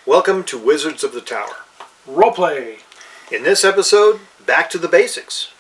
Welcome to Wizards of the Tower. Roleplay. In this episode, back to the basics.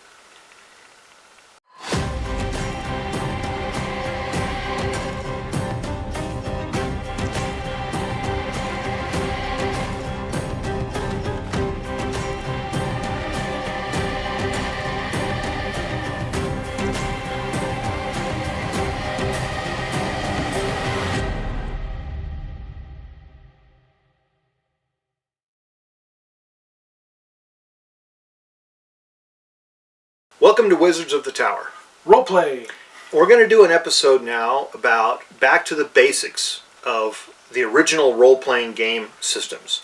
Welcome to Wizards of the Tower. Roleplay. We're going to do an episode now about back to the basics of the original role-playing game systems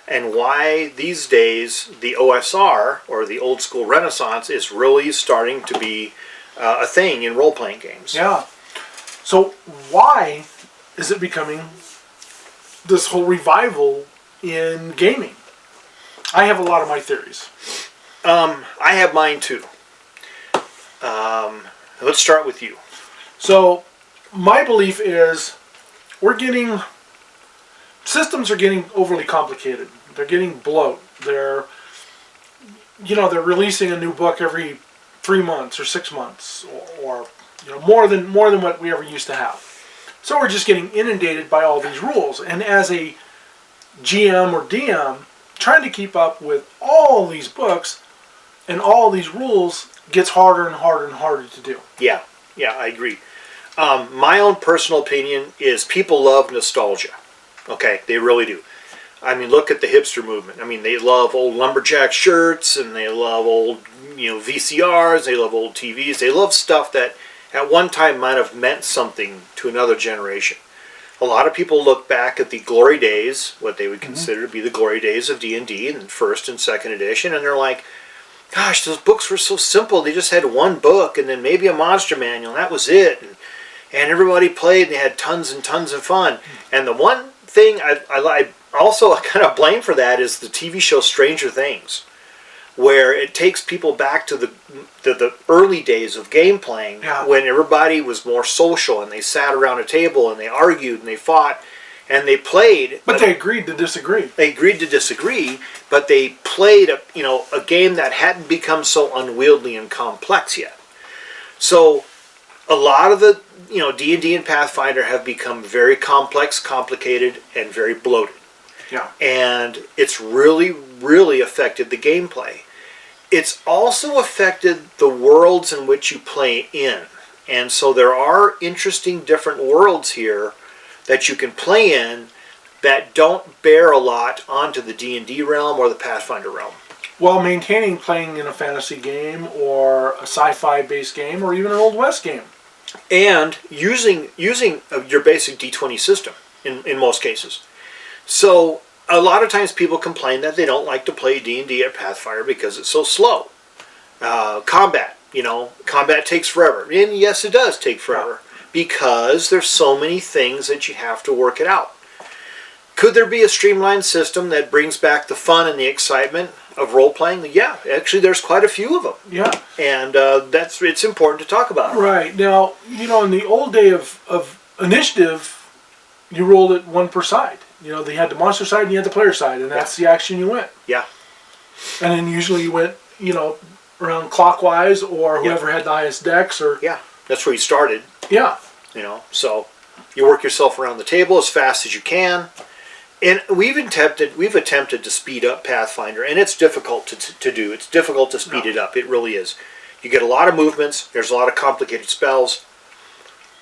and why these days the OSR, or the old school Renaissance, is really starting to be a thing in role-playing games. Yeah. So why is it becoming this whole revival in gaming? I have a lot of my theories. I have mine too. Let's start with you. So my belief is systems are getting overly complicated. They're getting bloat. They're releasing a new book every 3 months or 6 months or more than what we ever used to have. So we're just getting inundated by all these rules. And as a GM or DM, trying to keep up with all these books and all these rules gets harder and harder and harder to do. Yeah, I agree. My own personal opinion is people love nostalgia. Okay, they really do. I mean, look at the hipster movement. I mean, they love old lumberjack shirts, and they love old, VCRs. They love old TVs. They love stuff that at one time might have meant something to another generation. A lot of people look back at the glory days, what they would consider to be the glory days of D&D in first and second edition, and they're like, gosh, those books were so simple. They just had one book and then maybe a monster manual, and that was it. And everybody played, and they had tons and tons of fun. And the one thing I also kind of blame for that is the TV show Stranger Things, where it takes people back to the early days of game playing, when everybody was more social, and they sat around a table, and they argued, and they fought, and they played. But they agreed to disagree. They agreed to disagree, but they played a game that hadn't become so unwieldy and complex yet. So a lot of the D&D and Pathfinder have become very complex, complicated, and very bloated. Yeah. And it's really, really affected the gameplay. It's also affected the worlds in which you play in. And so there are interesting different worlds here that you can play in that don't bear a lot onto the D&D realm or the Pathfinder realm. While maintaining playing in a fantasy game or a sci-fi based game or even an Old West game. And using your basic D20 system in most cases. So a lot of times people complain that they don't like to play D&D at Pathfinder because it's so slow. Combat takes forever. And yes, it does take forever. Because there's so many things that you have to work it out. Could there be a streamlined system that brings back the fun and the excitement of role-playing? Yeah, actually there's quite a few of them. Yeah. And it's important to talk about. Right. Now, in the old day of initiative, you rolled it one per side. They had the monster side and you had the player side, and that's the action you went. Yeah. And then usually you went, around clockwise, or whoever had the highest dex, or... Yeah, that's where you started. Yeah. So you work yourself around the table as fast as you can. And we've attempted to speed up Pathfinder, and it's difficult to do. It's difficult to speed it up. It really is. You get a lot of movements. There's a lot of complicated spells.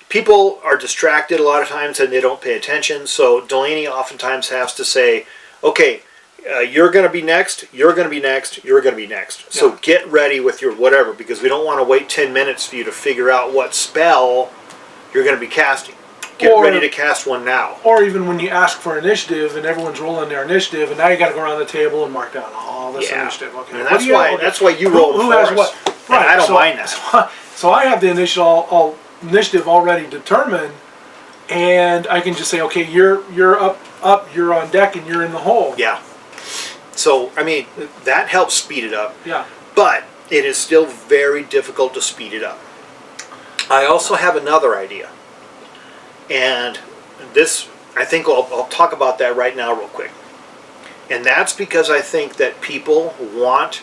People are distracted a lot of times, and they don't pay attention. So Delaney oftentimes has to say, okay, you're going to be next, you're going to be next, you're going to be next. So get ready with your whatever, because we don't want to wait 10 minutes for you to figure out what spell you're going to be casting. Get ready to cast one now. Or even when you ask for initiative and everyone's rolling their initiative, and now you got to go around the table and mark down all this initiative. Okay. And that's why you roll who has what? Right. And I don't mind that. So I have the initiative already determined, and I can just say, okay, you're up, you're on deck, and you're in the hole. Yeah. So that helps speed it up. Yeah. But it is still very difficult to speed it up. I also have another idea. And this, I think I'll talk about that right now real quick. And that's because I think that people want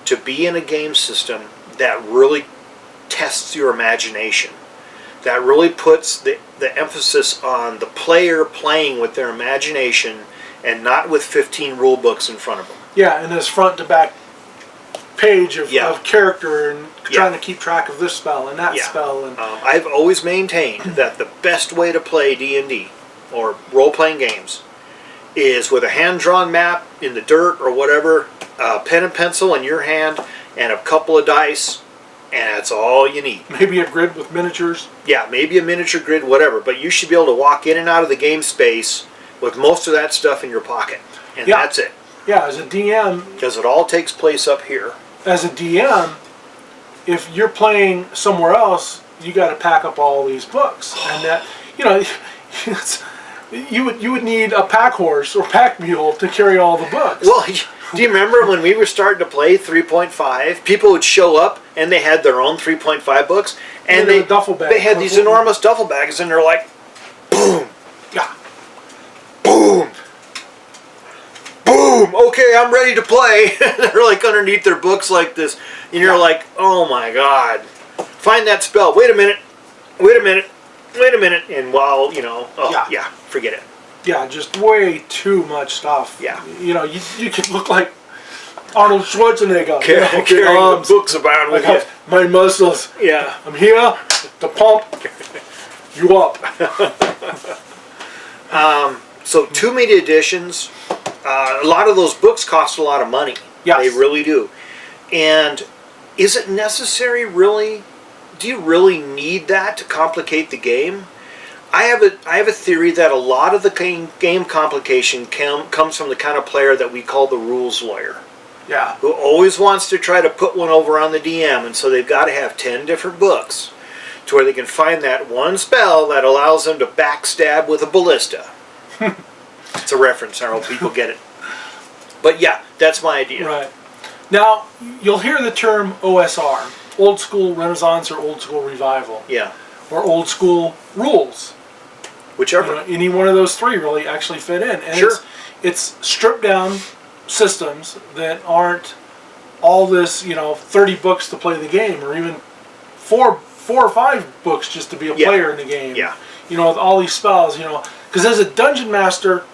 to be in a game system that really tests your imagination, that really puts the emphasis on the player playing with their imagination and not with 15 rule books in front of them. Yeah, and this front to back page of character and trying Yeah. to keep track of this spell and that spell. And I've always maintained that the best way to play D&D or role-playing games is with a hand-drawn map in the dirt or whatever, a pen and pencil in your hand, and a couple of dice, and that's all you need. maybe a grid with miniatures. Yeah, maybe a miniature grid, whatever, but you should be able to walk in and out of the game space with most of that stuff in your pocket, and that's it. Yeah, as a DM, Because it all takes place up here. as a DM, if you're playing somewhere else, you got to pack up all these books, and that you would need a pack horse or pack mule to carry all the books. Well, do you remember when we were starting to play 3.5? People would show up and they had their own 3.5 books, and they had a duffel bag. They had these enormous duffel bags, and they're like, boom, Yeah. boom, boom. Okay, I'm ready to play. They're like underneath their books like this, and you're like, oh my god, find that spell. Wait a minute, wait a minute, wait a minute, and while forget it. Yeah, just way too much stuff. Yeah. You could look like Arnold Schwarzenegger. Carrying the books about with you. My muscles. Yeah. I'm here to pump you up. So too many editions. A lot of those books cost a lot of money. Yes. They really do. And is it necessary, really? Do you really need that to complicate the game? I have a theory that a lot of the game complication comes from the kind of player that we call the rules lawyer. Yeah. Who always wants to try to put one over on the DM, and so they've got to have 10 different books to where they can find that one spell that allows them to backstab with a ballista. It's a reference, I don't know if people get it. But yeah, that's my idea. Right. Now, you'll hear the term OSR, Old School Renaissance or Old School Revival. Yeah. Or Old School Rules. Whichever. Any one of those three really actually fit in. And Sure. it's stripped down systems that aren't all this, 30 books to play the game, or even four or five books just to be a player in the game. Yeah. With all these spells, because as a dungeon master,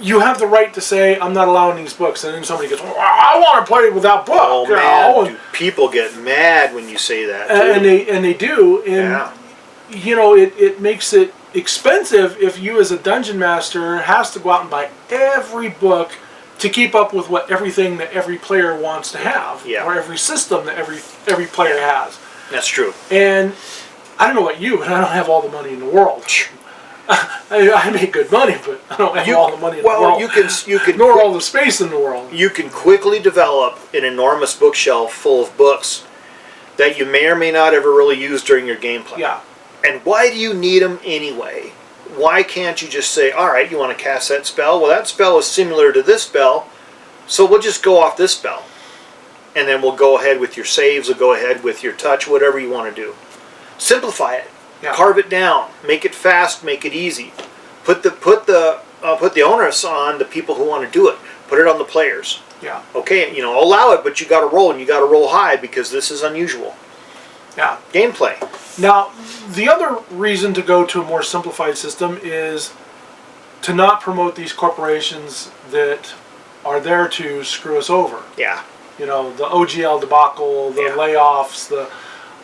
you have the right to say, I'm not allowing these books. And then somebody goes, well, I want to play without book. Oh, man. Dude, people get mad when you say that, too. And they do. And, it makes it expensive if you as a dungeon master has to go out and buy every book to keep up with everything that every player wants to have. Yeah. Or every system that every player has. That's true. And I don't know about you, but I don't have all the money in the world. I make good money, but I don't have all the money in the world. Well, you can nor all the space in the world. You can quickly develop an enormous bookshelf full of books that you may or may not ever really use during your gameplay. Yeah. And why do you need them anyway? Why can't you just say, all right, you want to cast that spell? Well, that spell is similar to this spell, so we'll just go off this spell. And then we'll go ahead with your saves, we'll go ahead with your touch, whatever you want to do. Simplify it. Yeah. Carve it down. Make it fast, make it easy. Put the onus on the people who want to do it. Put it on the players. Yeah. Okay, allow it, but you got to roll, and you got to roll high because this is unusual. Yeah. Gameplay. Now, the other reason to go to a more simplified system is to not promote these corporations that are there to screw us over. Yeah. The OGL debacle, the layoffs,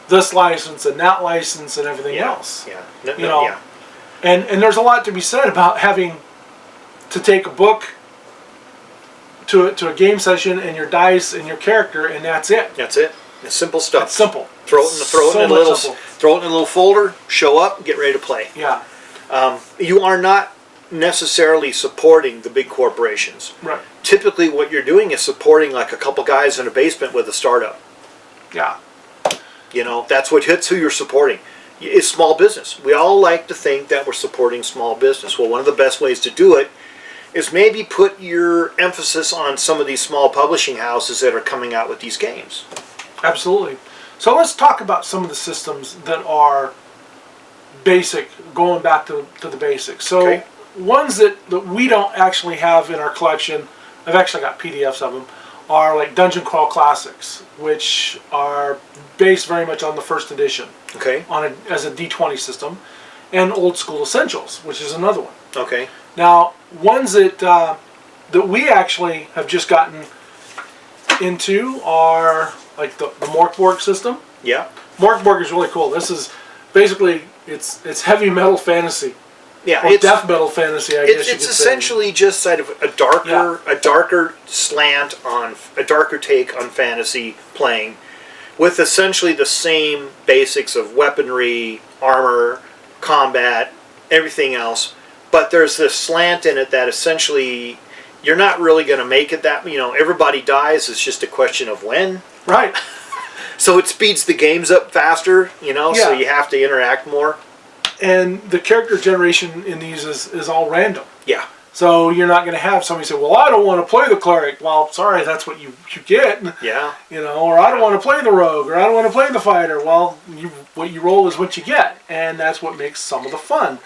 this license and that license and everything else. Yeah. And there's a lot to be said about having to take a book to a game session and your dice and your character, and that's it. That's it. It's simple stuff. It's simple. Throw it in a little folder. Show up. Get ready to play. Yeah. You are not necessarily supporting the big corporations. Right. Typically, what you're doing is supporting like a couple guys in a basement with a startup. Yeah. That's who you're supporting. It's small business. We all like to think that we're supporting small business. Well, one of the best ways to do it is maybe put your emphasis on some of these small publishing houses that are coming out with these games. Absolutely. So let's talk about some of the systems that are basic, going back to the basics. So ones that we don't actually have in our collection, I've actually got PDFs of them, are like Dungeon Crawl Classics, which are based very much on the first edition. Okay. As a D20 system, and Old School Essentials, which is another one. Okay. Now, ones that we actually have just gotten into are like the Morkborg system. Yeah. Morkborg is really cool. This is basically it's heavy metal fantasy. Yeah, or death metal fantasy, I guess you could say. It's essentially just sort of a darker slant on a darker take on fantasy playing, with essentially the same basics of weaponry, armor, combat, everything else. But there's this slant in it that essentially you're not really going to make it that, everybody dies. It's just a question of when. Right. So it speeds the games up faster, Yeah. so you have to interact more. And the character generation in these is all random. Yeah. So you're not going to have somebody say, well, I don't want to play the cleric. Well, sorry, that's what you get. Yeah. Or I don't want to play the rogue, or I don't want to play the fighter. Well, what you roll is what you get, and that's what makes some of the fun.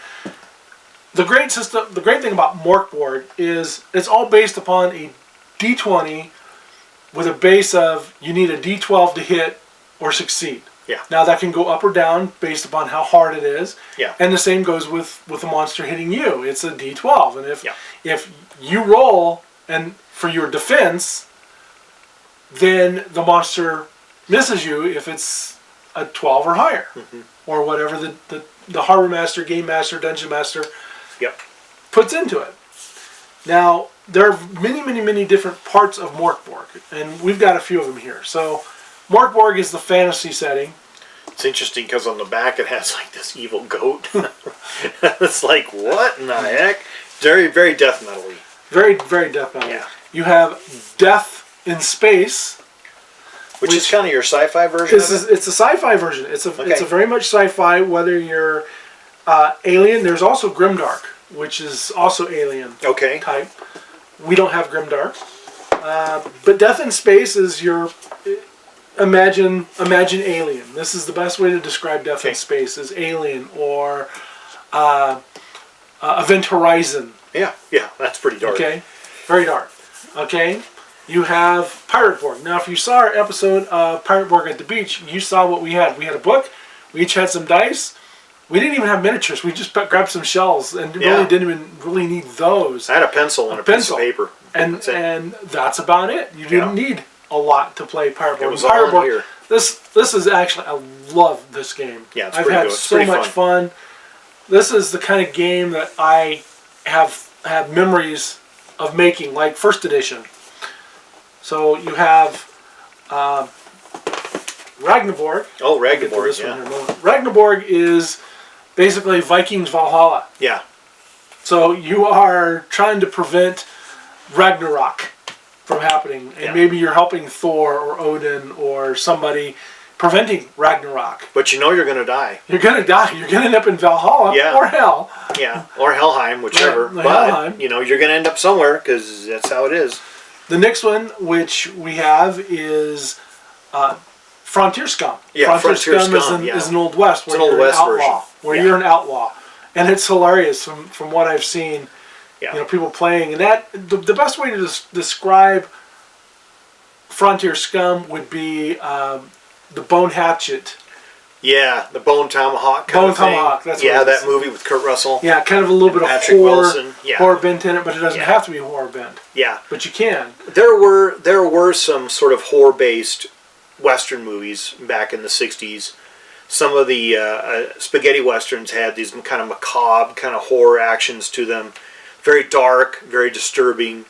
The great thing about Morkborg is it's all based upon a D20 with a base of you need a D12 to hit or succeed. Yeah. Now that can go up or down based upon how hard it is. Yeah. And the same goes with the monster hitting you. It's a D12, and Yeah. if you roll and for your defense, then the monster misses you if it's a 12 or higher, or whatever the harbor master, game master, dungeon master Yep. puts into it. Now there are many different parts of Morkborg, and we've got a few of them here. So Morkborg is the fantasy setting. It's interesting because on the back it has like this evil goat. It's like, what in the heck? Very, very death metal-y. Very, very death metal. Yeah. You have Death in Space, Which is kind of your sci-fi version. It's a sci-fi version. It's a very much sci-fi. Whether you're alien, there's also Grimdark, which is also alien type. We don't have Grimdark, but Death in Space is your imagine alien. This is the best way to describe Death in Space: is alien or Event Horizon. Yeah, that's pretty dark. Okay, very dark. Okay. You have Pirate Borg. Now, if you saw our episode of Pirate Borg at the beach, you saw what we had. We had a book. We each had some dice. We didn't even have miniatures. We just grabbed some shells and really didn't even really need those. I had a pencil and a piece of paper. And that's about it. You didn't need a lot to play Pirate Borg. It was Pirate Borg. Here. This is actually, I love this game. Yeah, it's I've pretty had good. It's so much fun. This is the kind of game that I have memories of making, like first edition. So you have Ragnarborg. Oh, Ragnarborg, Ragnarborg is basically Vikings Valhalla. Yeah. So you are trying to prevent Ragnarok from happening. And maybe you're helping Thor or Odin or somebody preventing Ragnarok. But you're going to die. You're going to die. You're going to end up in Valhalla or Hell. Yeah, or Helheim, whichever. Yeah, but, Helheim. you're going to end up somewhere because that's how it is. The next one, which we have, is Frontier Scum. Yeah, Frontier Scum is an Old West, where you're an outlaw. You're an outlaw, and it's hilarious from what I've seen. Yeah. People playing, and that the best way to describe Frontier Scum would be the Bone Hatchet. Yeah, the Bone Tomahawk. Tomahawk. That's what it is. that movie with Kurt Russell. Yeah, kind of a little bit of Patrick Wilson. horror bent in it, but it doesn't have to be horror bent. Yeah, but you can. There were some sort of horror-based Western movies back in the '60s. Some of the spaghetti westerns had these kind of macabre, kind of horror actions to them. Very dark, very disturbing,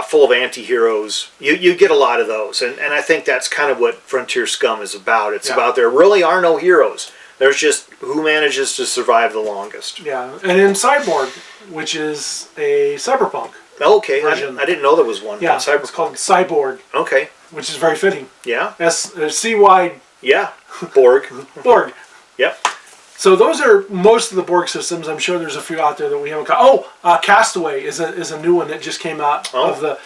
full of anti-heroes. You get a lot of those, and I think that's kind of what Frontier Scum is about. It's about there really are no heroes. There's just who manages to survive the longest. Yeah, and in Cy-Borg, which is a cyberpunk version. I didn't know there was one. Yeah, it's called Cy-Borg. Okay. Which is very fitting. Yeah. C-Y. Yeah. Borg. Borg. Yep. So those are most of the Borg systems. I'm sure there's a few out there that we haven't got. Castaway is a new one that just came out of the,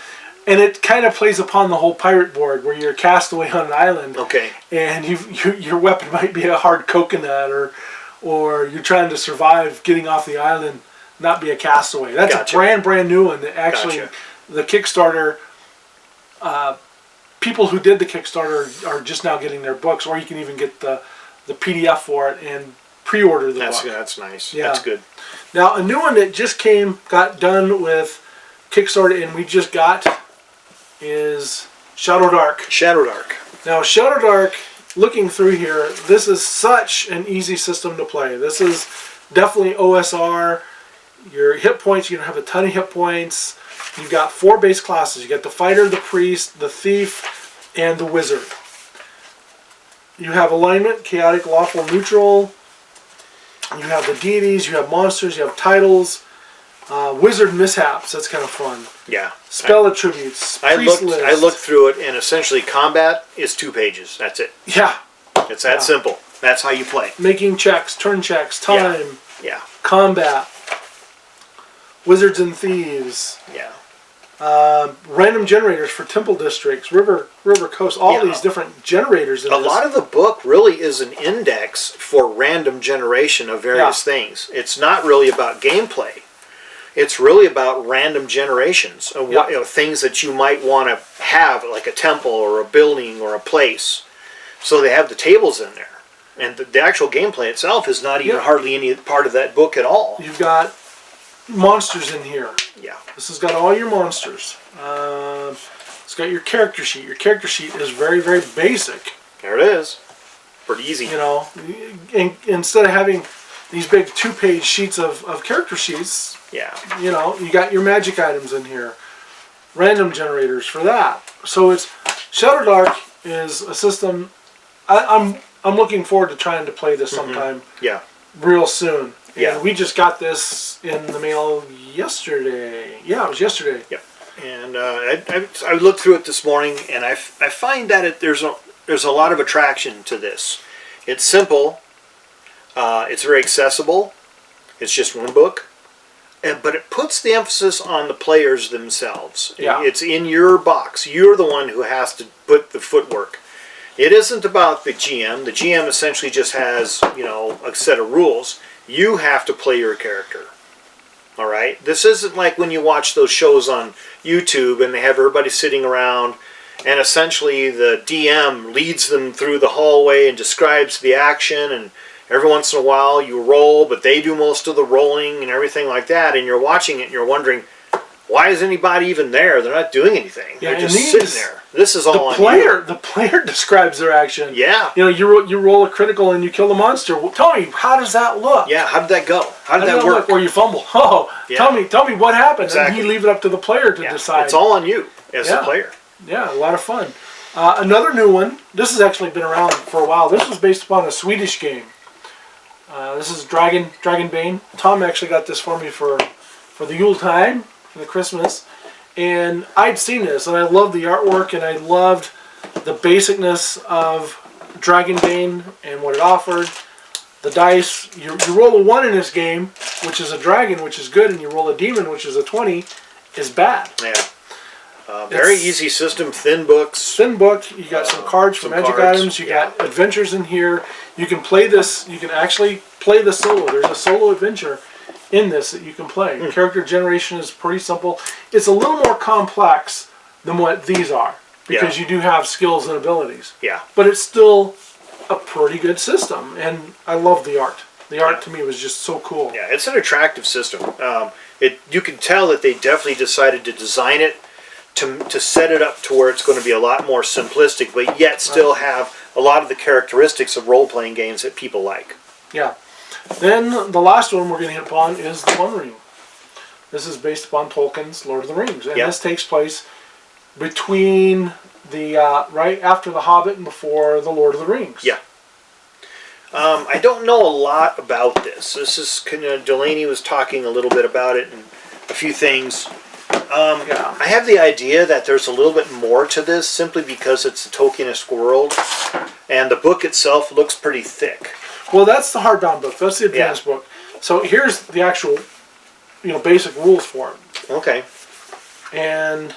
and it kind of plays upon the whole pirate board where you're a castaway on an island. Okay. And your weapon might be a hard coconut, or you're trying to survive getting off the island not be a castaway. That's Gotcha. a brand new one that actually Gotcha. the Kickstarter. People who did the Kickstarter are just now getting their books, or you can even get the PDF for it and pre-order the book. That's nice. Yeah. That's good. Now, a new one that just got done with Kickstarter, and we just got, is Shadow Dark. Shadow Dark. Now, Shadow Dark, looking through here, this is such an easy system to play. This is definitely OSR. Your hit points, you don't have a ton of hit points. You've got 4 base classes. You got the fighter, the priest, the thief, and the wizard. You have alignment, chaotic, lawful, neutral. You have the deities, you have monsters, you have titles. Wizard mishaps, that's kind of fun. Yeah. Spell attributes, I priest list. looked through it, and essentially combat is 2 pages. That's it. Yeah. It's that simple. That's how you play. Making checks, turn checks, time, Yeah. combat, wizards and thieves. Yeah. Random generators for temple districts, river coast, all these different generators in A this. lot of the book really is an index for random generation of various things. It's not really about gameplay. It's really about random generations of things that you might want to have, like a temple or a building or a place. So they have the tables in there. And the actual gameplay itself is not even hardly any part of that book at all. You've got monsters in here. Yeah. This has got all your monsters. It's got your character sheet. Your character sheet is very, very basic. There it is. Pretty easy. You know, instead of having these big 2-page sheets of character sheets, you know, you got your magic items in here. Random generators for that. So it's Shadow Dark is a system. I'm looking forward to trying to play this sometime. Yeah. Real soon. Yeah. And we just got this in the mail yesterday. Yeah, it was yesterday. Yep. And I looked through it this morning, and I find that there's a lot of attraction to this. It's simple. It's very accessible. It's just one book. But it puts the emphasis on the players themselves. Yeah. It's in your box. You're the one who has to put the footwork. It isn't about the GM. The GM essentially just has, you know, a set of rules. You have to play your character. All right? This isn't like when you watch those shows on YouTube and they have everybody sitting around and essentially the DM leads them through the hallway and describes the action, and every once in a while you roll, but they do most of the rolling and everything like that, and you're watching it and you're wondering, why is anybody even there? They're not doing anything. Yeah, They're just sitting there. This is all on you. The player describes their action. Yeah. You know, you roll a critical and you kill the monster. Well, tell me, how does that look? Yeah, how did that go? How did that work? Or you fumble. Oh, Yeah. tell me what happened. Exactly. And you leave it up to the player to decide. It's all on you as the player. Yeah, a lot of fun. Another new one. This has actually been around for a while. This was based upon a Swedish game. This is Dragon Bane. Tom actually got this for me for the Yule time, for the Christmas. And I'd seen this, and I loved the artwork, and I loved the basicness of Dragon Bane and what it offered. The dice, you roll a 1 in this game, which is a dragon, which is good, and you roll a demon, which is a 20, is bad. Yeah. Very easy system, thin books. Thin book, you got some cards for magic items, you got adventures in here. You can play this, you can actually play the solo. There's a solo adventure in this that you can play. Character generation is pretty simple. It's a little more complex than what these are, because you do have skills and abilities. Yeah. But it's still a pretty good system, and I love the art. The art to me was just so cool. Yeah, it's an attractive system. You can tell that they definitely decided to design it to set it up to where it's going to be a lot more simplistic, but yet still have a lot of the characteristics of role-playing games that people like. Yeah. Then the last one we're going to hit upon is the One Ring. This is based upon Tolkien's Lord of the Rings, and this takes place between the right after the Hobbit and before the Lord of the Rings. Yeah. I don't know a lot about this. This is kind of, Delaney was talking a little bit about it and a few things. I have the idea that there's a little bit more to this simply because it's a Tolkienist world, and the book itself looks pretty thick. Well, that's the hardbound book. That's the advanced book. So here's the actual, basic rules for it. Okay. And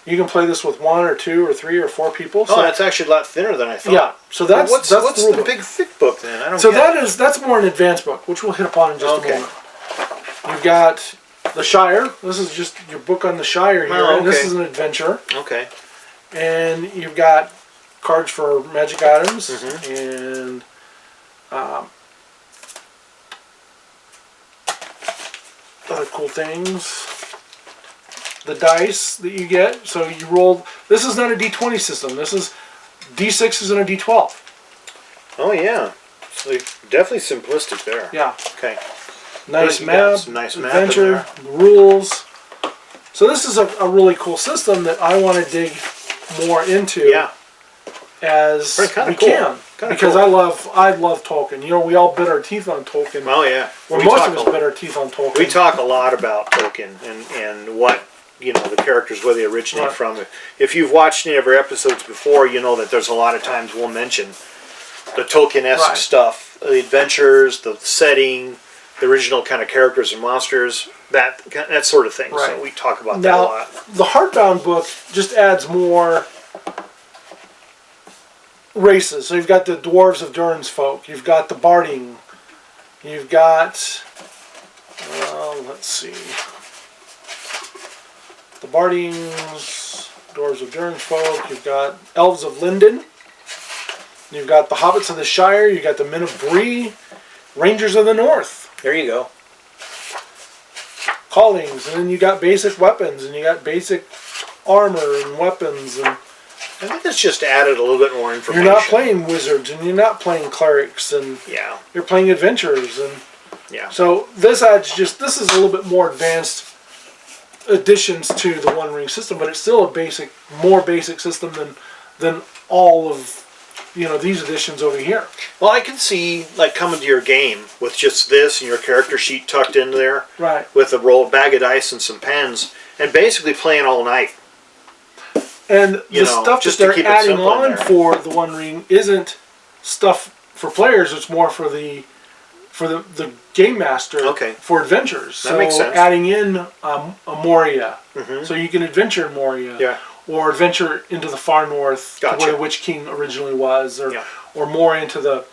you can play this with 1 or 2 or 3 or 4 people. So that's actually a lot thinner than I thought. Yeah. So that's what's the big thick book then? I don't. So that's more an advanced book, which we'll hit upon in just a moment. You've got the Shire. This is just your book on the Shire here. Oh, And this okay. is an adventure. Okay. And you've got cards for magic items Mm-hmm. and other cool things. The dice that you get. So you roll. This is not a D20 system. This is D6s and a D12. Oh yeah. So definitely simplistic there. Yeah. Okay. Nice You got map. some nice map in Adventure. Rules. So this is a really cool system that I want to dig more into. Yeah. As Kinda we cool. can. Kinda Because cool. I love Tolkien. You know, we all bit our teeth on Tolkien. Oh yeah. Well, We most talk of us a- bit our teeth on Tolkien. We talk a lot about Tolkien and what, you know, the characters, where they originate Right. from. If you've watched any of our episodes before, you know that there's a lot of times we'll mention the Tolkien-esque Right. stuff, the adventures, the setting, the original kind of characters and monsters, that sort of thing. So Right. we talk about that a Now, lot. the hardbound book just adds more races. So you've got the Dwarves of Durin's folk. You've got the Barding. You've got, let's see, the Bardings, Dwarves of Durin's folk. You've got Elves of Lindon. You've got the Hobbits of the Shire. You've got the Men of Bree, Rangers of the North, There you go. Callings, and then you got basic weapons, and you got basic armor and weapons, and I think it's just added a little bit more information. you're not playing wizards, and you're not playing clerics, and Yeah. you're playing adventurers, and Yeah. so this is a little bit more advanced additions to the One Ring system, but it's still a more basic system than all of these additions over here. Well, I can see like coming to your game with just this and your character sheet tucked in there, Right. with a bag of dice and some pens, and basically playing all night. And the stuff just that to they're keep it adding simple in on there. for the One Ring isn't stuff for players. It's more for the game master. Okay. For adventures. That makes sense. Adding in a Moria, Mhm. so you can adventure in Moria. Yeah. Or adventure into the far north, to Gotcha. where the Witch King originally was, Yeah. or more into the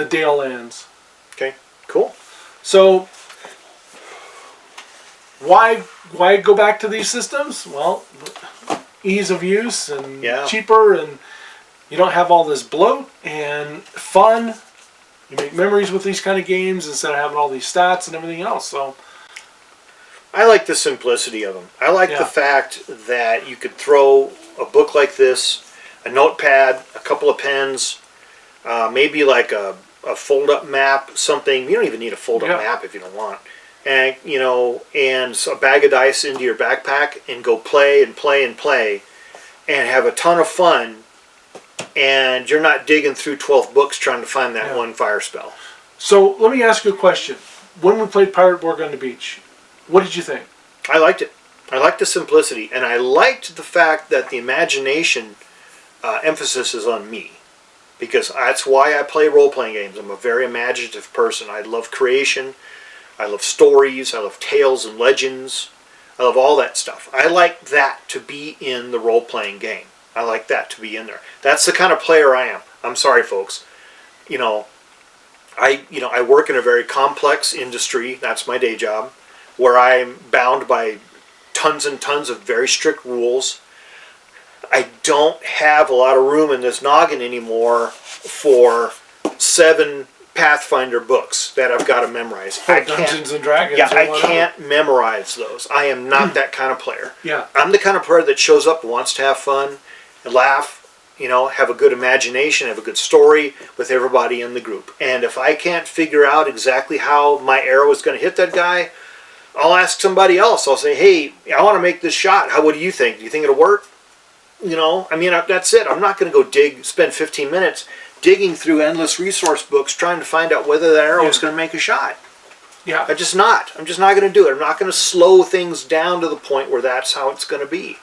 Dale lands. Okay. Cool. So why go back to these systems? Well, ease of use and Yeah. cheaper, and you don't have all this bloat, and fun. You make memories with these kind of games instead of having all these stats and everything else. So I like the simplicity of them. I like Yeah. the fact that you could throw a book like this, a notepad, a couple of pens, maybe like a fold-up map, something. You don't even need a fold-up Yeah. map if you don't want. And, and a bag of dice into your backpack and go play and play and play and have a ton of fun, and you're not digging through 12 books trying to find that Yeah. one fire spell. So let me ask you a question. When we played Pirate Borg on the beach, what did you think? I liked it. I liked the simplicity, and I liked the fact that the imagination emphasis is on me, because that's why I play role-playing games. I'm a very imaginative person. I love creation. I love stories. I love tales and legends. I love all that stuff. I like that to be in the role-playing game. I like that to be in there. That's the kind of player I am. I'm sorry, folks. I work in a very complex industry. That's my day job, where I'm bound by tons and tons of very strict rules. I don't have a lot of room in this noggin anymore for 7 Pathfinder books that I've got to memorize. I Dungeons and Dragons. Yeah, or I whatever. can't memorize those. I am not that kind of player. Yeah. I'm the kind of player that shows up and wants to have fun and laugh, have a good imagination, have a good story with everybody in the group. And if I can't figure out exactly how my arrow is going to hit that guy, I'll ask somebody else. I'll say, hey, I want to make this shot. What do you think? Do you think it'll work? That's it. I'm not going to go spend 15 minutes digging through endless resource books trying to find out whether that arrow is going to make a shot. Yeah. I'm just not going to do it. I'm not going to slow things down to the point where that's how it's going to be.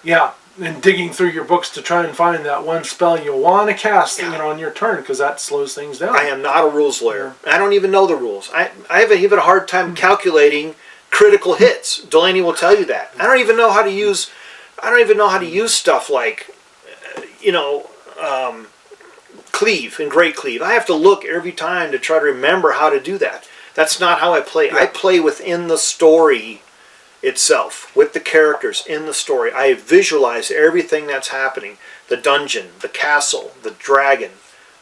Yeah. And digging through your books to try and find that one spell you want to cast, on your turn, because that slows things down. I am not a rules lawyer. I don't even know the rules. I have even a hard time calculating critical hits. Delaney will tell you that. I don't even know how to use stuff like, cleave and great cleave. I have to look every time to try to remember how to do that. That's not how I play. Yeah. I play within the story itself, with the characters in the story. I visualize everything that's happening. The dungeon, the castle, the dragon.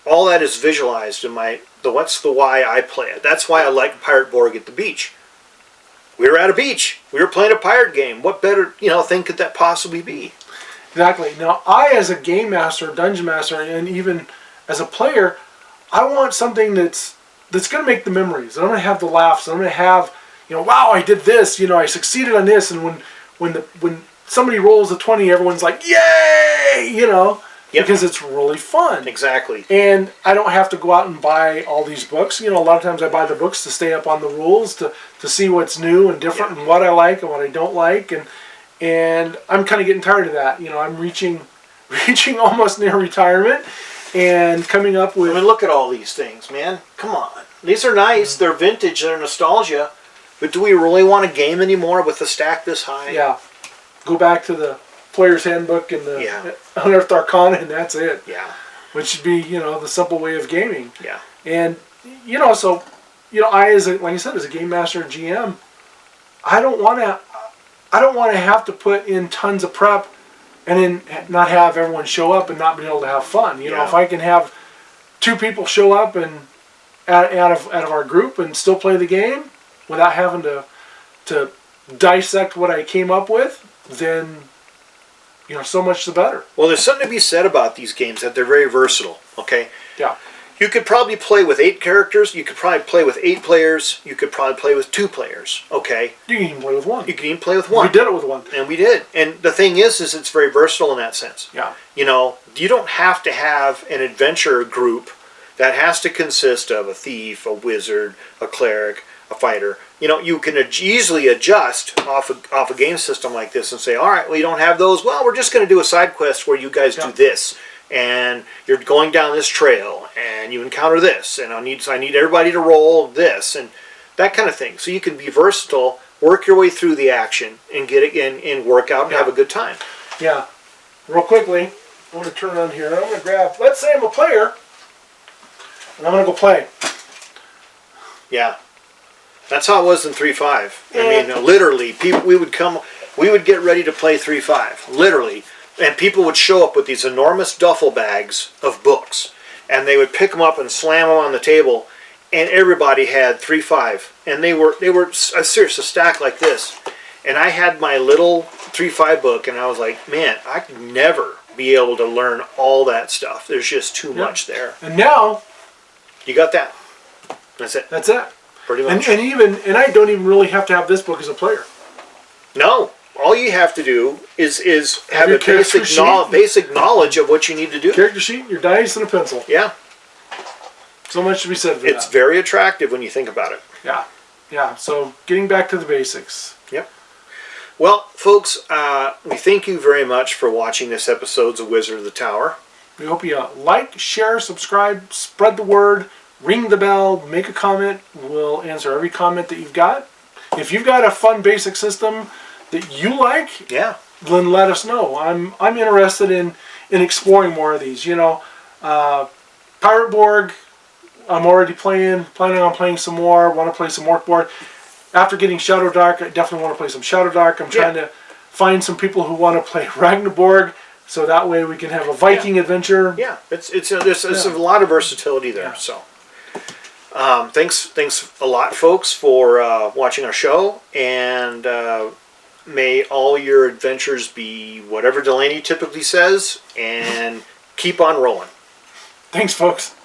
All that is visualized in what's the why I play it. That's why I like Cy-Borg at the beach. We were at a beach. We were playing a pirate game. What better, thing could that possibly be? Exactly. Now, I, as a game master, dungeon master, and even as a player, I want something that's going to make the memories. I'm going to have the laughs. I'm going to have, wow, I did this. I succeeded on this. And when somebody rolls a 20, everyone's like, yay! Yep. Because it's really fun. Exactly. And I don't have to go out and buy all these books. A lot of times I buy the books to stay up on the rules, to see what's new and different, and what I like and what I don't like. And I'm kind of getting tired of that. I'm reaching almost near retirement and coming up with... I mean, look at all these things, man. Come on. These are nice. They're vintage. They're nostalgia. But do we really want a game anymore with a stack this high? Yeah. Go back to the Player's Handbook and the Unearthed Arcana, and that's it. Yeah. Which should be, the simple way of gaming. Yeah. And, so, I, like I said, as a game master and GM, I don't want to have to put in tons of prep and then not have everyone show up and not be able to have fun. If I can have 2 people show up and out of our group and still play the game without having to dissect what I came up with, then so much the better. Well, there's something to be said about these games, that they're very versatile. Okay. Yeah. You could probably play with 8 characters. You could probably play with 8 players. You could probably play with 2 players. Okay. You can even play with 1. You can even play with 1. We did it with 1. And we did. And the thing is it's very versatile in that sense. Yeah. You don't have to have an adventure group that has to consist of a thief, a wizard, a cleric, a fighter. You can easily adjust off a game system like this and say, all right, well, you don't have those. Well, we're just going to do a side quest where you guys do this. And you're going down this trail, and you encounter this, and I need everybody to roll this, and that kind of thing. So you can be versatile, work your way through the action, and get it in, work out, and have a good time. Yeah. Real quickly, I'm going to turn on here. I'm going to grab, let's say I'm a player, and I'm going to go play. Yeah. That's how it was in 3.5. I mean, literally, we would get ready to play 3.5, literally. And people would show up with these enormous duffel bags of books. And they would pick them up and slam them on the table. And everybody had 3.5. And they were a stack like this. And I had my little 3.5 book. And I was like, man, I could never be able to learn all that stuff. There's just too much there. And now... You got that. That's it. That's it. Pretty much. And I don't even really have to have this book as a player. No. All you have to do is have your a basic knowledge of what you need to do. Character sheet, your dice, and a pencil. Yeah. So much to be said for that. It's very attractive when you think about it. Yeah. Yeah. So getting back to the basics. Yep. Well, folks, we thank you very much for watching this episode of Wizard of the Tower. We hope you like, share, subscribe, spread the word, ring the bell, make a comment. We'll answer every comment that you've got. If you've got a fun basic system that you like, then let us know. I'm interested in exploring more of these. Cy-Borg, I'm already planning on playing some more. Want to play some Orc board. After getting Shadow Dark, I definitely want to play some Shadow Dark. I'm trying to find some people who want to play Ragnarborg, so that way we can have a Viking adventure. Yeah, it's a lot of versatility there. So. Thanks a lot, folks, for watching our show, and may all your adventures be whatever Delaney typically says, and keep on rolling. Thanks, folks.